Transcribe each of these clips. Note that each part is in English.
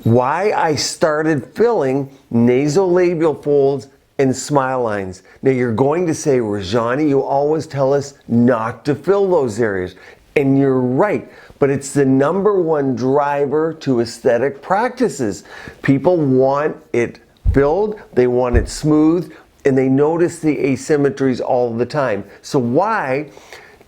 why I started filling nasolabial folds and smile lines. Now you're going to say, Rajani, you always tell us not to fill those areas. And you're right, but it's the #1 driver to aesthetic practices. People want it filled, they want it smooth, and they notice the asymmetries all the time. So why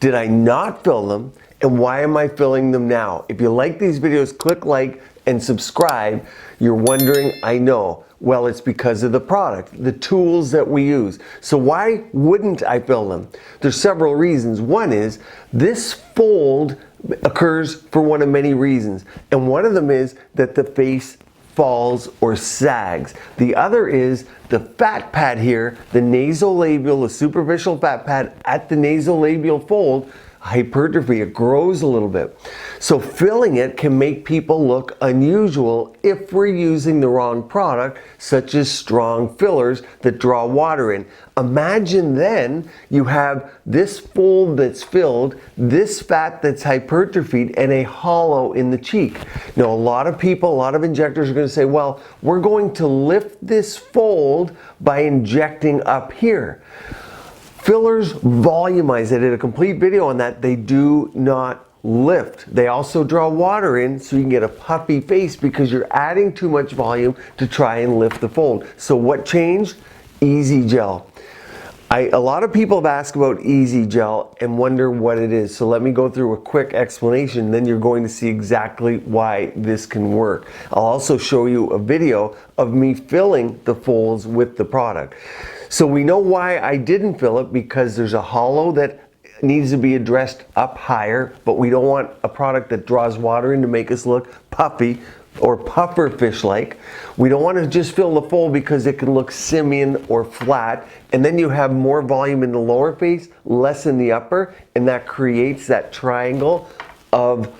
did I not fill them, and why am I filling them now? If you like these videos, click like and subscribe. You're wondering, I know. Well, it's because of the product, the tools that we use. So why wouldn't I fill them? There's several reasons. One is this fold occurs for one of many reasons. And one of them is that the face falls or sags. The other is the fat pad here, the nasolabial, the superficial fat pad at the nasolabial fold, hypertrophy, it grows a little bit. So filling it can make people look unusual if we're using the wrong product, such as strong fillers that draw water in. Imagine then you have this fold that's filled, this fat that's hypertrophied, and a hollow in the cheek. Now a lot of people, a lot of injectors are going to say, well, we're going to lift this fold by injecting up here. Fillers volumize. I did a complete video on that. They do not lift. They also draw water in so you can get a puffy face because you're adding too much volume to try and lift the fold. So what changed? Easy Gel. A lot of people have asked about Easy Gel and wonder what it is. So let me go through a quick explanation, then you're going to see exactly why this can work. I'll also show you a video of me filling the folds with the product. So we know why I didn't fill it, because there's a hollow that needs to be addressed up higher, but we don't want a product that draws water in to make us look puffy or puffer fish-like. We don't want to just fill the fold because it can look simian or flat, and then you have more volume in the lower face, less in the upper, and that creates that triangle of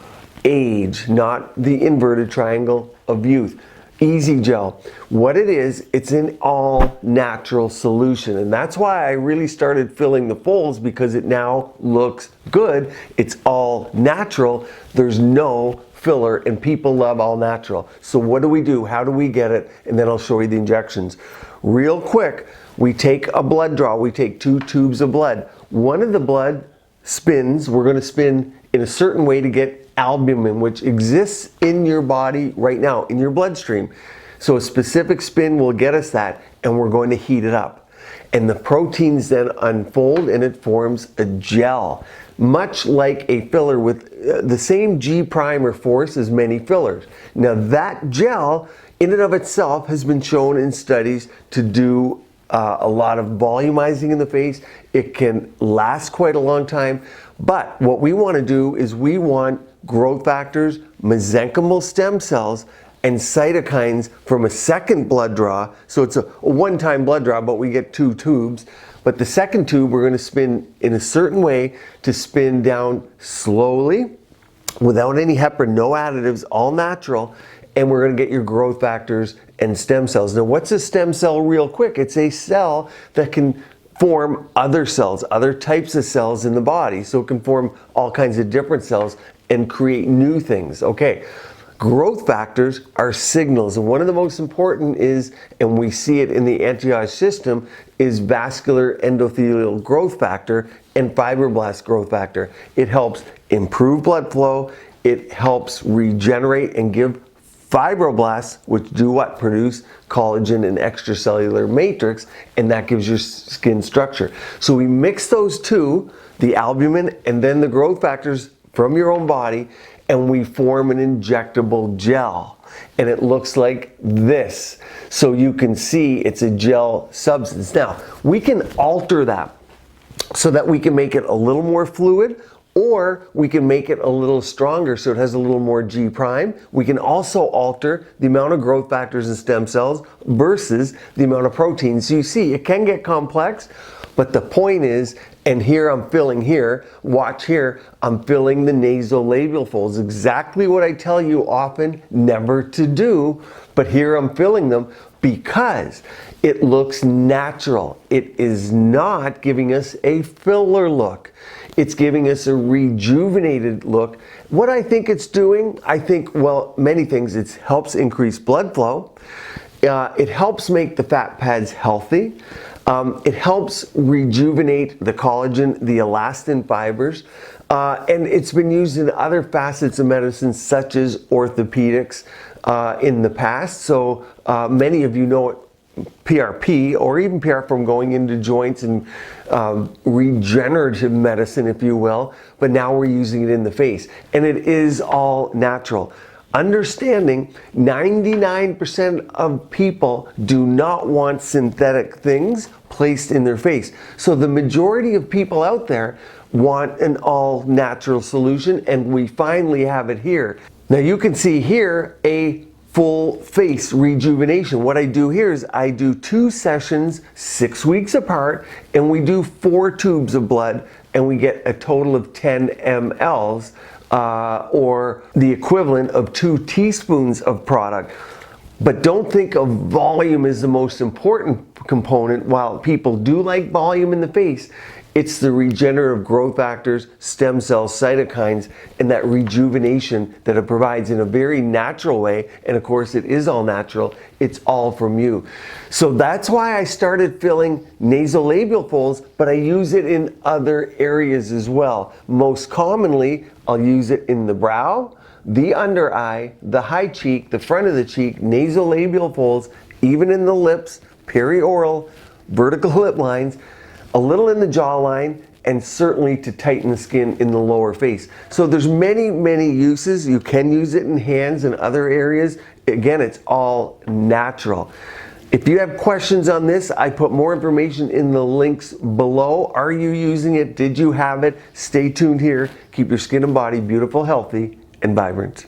age, not the inverted triangle of youth. Easy Gel. What it is, it's an all natural solution, and that's why I really started filling the folds, because it now looks good. It's all natural. There's no filler, and people love all natural. So what do? How do we get it? And then I'll show you the injections. Real quick, we take a blood draw. We take 2 tubes of blood. One of the blood spins, we're going to spin in a certain way to get albumin, which exists in your body right now, in your bloodstream. So a specific spin will get us that, and we're going to heat it up. And the proteins then unfold and it forms a gel, much like a filler with the same G prime or force as many fillers. Now that gel in and of itself has been shown in studies to do a lot of volumizing in the face. It can last quite a long time, but what we want to do is we want growth factors, mesenchymal stem cells, and cytokines from a second blood draw. So it's a one-time blood draw, but we get 2 tubes. But the second tube we're going to spin in a certain way to spin down slowly, without any heparin, no additives, all natural, and we're going to get your growth factors and stem cells. Now what's a stem cell real quick? It's a cell that can form other cells, other types of cells in the body. So it can form all kinds of different cells and create new things. Okay, growth factors are signals, and one of the most important is, and we see it in the anti-age system, is vascular endothelial growth factor and fibroblast growth factor. It helps improve blood flow, it helps regenerate and give fibroblasts, which do what? Produce collagen and extracellular matrix, and that gives your skin structure. So we mix those two, the albumin and then the growth factors from your own body, and we form an injectable gel. And it looks like this. So you can see it's a gel substance. Now, we can alter that so that we can make it a little more fluid, or we can make it a little stronger so it has a little more G prime. We can also alter the amount of growth factors and stem cells versus the amount of proteins. So you see, it can get complex, but the point is, and here I'm filling here, watch here, I'm filling the nasolabial folds. Exactly what I tell you often never to do, but here I'm filling them because it looks natural. It is not giving us a filler look. It's giving us a rejuvenated look. What I think it's doing, I think, well, many things. It helps increase blood flow. It helps make the fat pads healthy. It helps rejuvenate the collagen, the elastin fibers. And it's been used in other facets of medicine, such as orthopedics in the past. So many of you know it, PRP, or even PR from going into joints and regenerative medicine, if you will, but now we're using it in the face, and it is all natural. Understanding 99% of people do not want synthetic things placed in their face. So the majority of people out there want an all natural solution, and we finally have it here. Now you can see here a full face rejuvenation. What I do here is I do 2 sessions 6 weeks apart, and we do 4 tubes of blood, and we get a total of 10 mLs, or the equivalent of 2 teaspoons of product. But don't think of volume as the most important component. While people do like volume in the face, it's the regenerative growth factors, stem cells, cytokines, and that rejuvenation that it provides in a very natural way. And of course, it is all natural. It's all from you. So that's why I started filling nasolabial folds, but I use it in other areas as well. Most commonly, I'll use it in the brow, the under eye, the high cheek, the front of the cheek, nasolabial folds, even in the lips, perioral, vertical lip lines, a little in the jawline, and certainly to tighten the skin in the lower face. So there's many, many uses. You can use it in hands and other areas. Again, it's all natural. If you have questions on this, I put more information in the links below. Are you using it? Did you have it? Stay tuned here. Keep your skin and body beautiful, healthy, and vibrant.